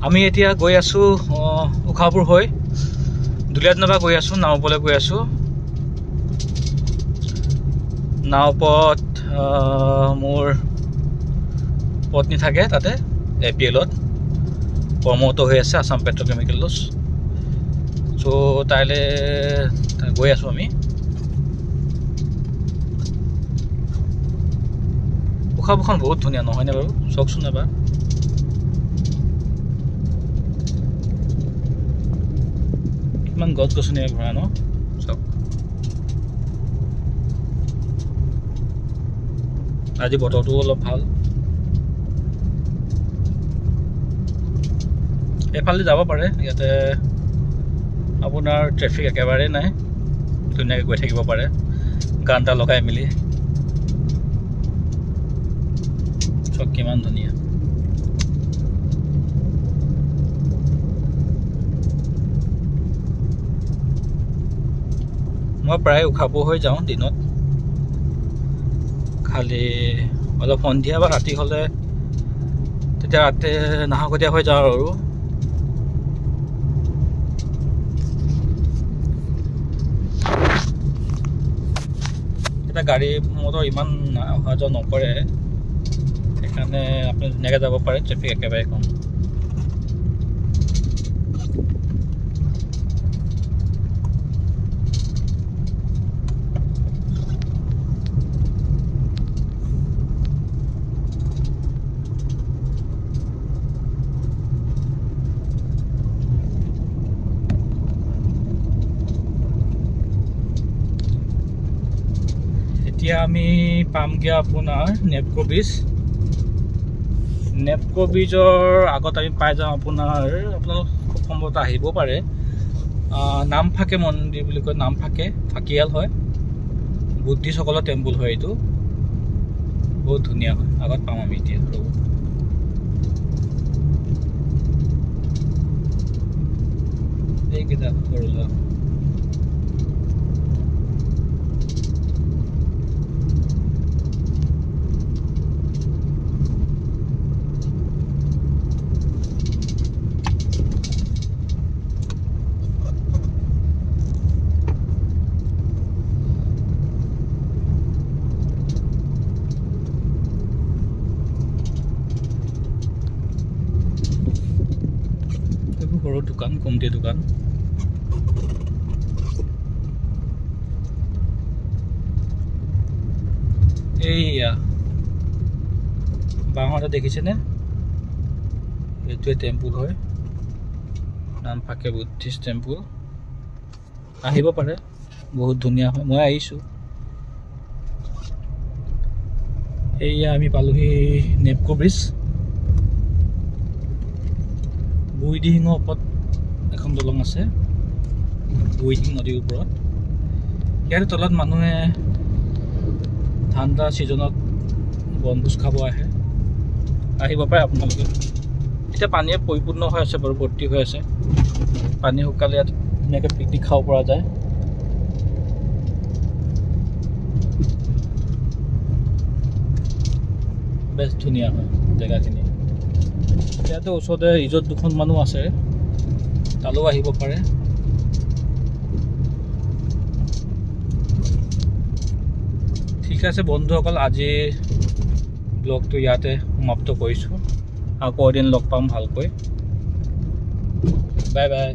আমি এতিয়া গৈ আছোঁ উখাপুৰ হৈ দুলীয়াজানৰ গৈ আছোঁ নাওপলৈ গৈ আছোঁ নাওপত মোৰ পত্নী থাকে তাতে APLত কৰ্মৰত হৈ আছে আসাম পেট্ৰকেমিকেলছ চ' তাইলৈ গৈ আছোঁ আমি উখাপুৰখন বহুত ধুনীয়া নহয়নে বাৰু চাওকচোন এবাৰ কিমান গছ গছনিৰে ভৰা ন চাওক আজি বতৰটো অলপ ভাল এফালে যাব পাৰে ইয়াতে আপোনাৰ ট্ৰেফিক একেবাৰে নাই ধুনীয়াকৈ গৈ থাকিব পাৰে গান এটা লগাই মেলি চব কিমান ধুনীয়া মই প্ৰায় উখাপুৰ হৈ যাওঁ দিনত খালি অলপ সন্ধিয়া বা ৰাতি হ'লে তেতিয়া ৰাতি নাহকটীয়া হৈ যাওঁ আৰু এতিয়া গাড়ী মটৰ ইমান অহা যোৱা নকৰে সেইকাৰণে আপুনি ধুনীয়াকৈ যাব পাৰে ট্ৰেফিক একেবাৰে কম এতিয়া আমি পামগৈ আপোনাৰ নেপকো ব্ৰিজৰ আগত আমি পাই যাওঁ আপোনালোক খুব সম্ভৱতঃ আহিব পাৰে নামফাকে মন্দিৰ বুলি কয় নামফাকে ফাকিয়াল হয় বুদ্ধিষ্টসকলৰ টেম্পল হয় এইটো বহুত ধুনীয়া হয় আগত পাম আমি এতিয়া ৰ'ব এইকেইটা সৰু ল'ৰা সৰু দোকান কমটি দোকান এইয়া বাঁহতে দেখিছেনে এইটোৱে টেম্পল হয় নামফাকে বুদ্ধিষ্ট টেম্পল আহিব পাৰে বহুত ধুনীয়া হয় মই আহিছোঁ এইয়া আমি পালোহি নেপকো ব্ৰিজ বুঢ়ীদিহিঙৰ ওপৰত এখন দলং আছে বুঢ়ীদিহিং নদীৰ ওপৰত ইয়াৰ তলত মানুহে ঠাণ্ডা ছিজনত বনভোজ খাব আহে আহিব পাৰে আপোনালোকে এতিয়া পানীয়ে পৰিপূৰ্ণ হৈ আছে বাৰু ভৰ্তি হৈ আছে পানী শুকালে ইয়াত ধুনীয়াকৈ পিকনিক খাব পৰা যায় বেছ ধুনীয়া হয় জেগাখিনি ইয়াতে ওচৰতে ৰিজৰ্ট দুখন মানুহ আছে তালৈও আহিব পাৰে ঠিক আছে বন্ধুসকল আজি ব্লগটো ইয়াতে সমাপ্ত কৰিছোঁ আকৌ এদিন লগ পাম ভালকৈ বাই বাই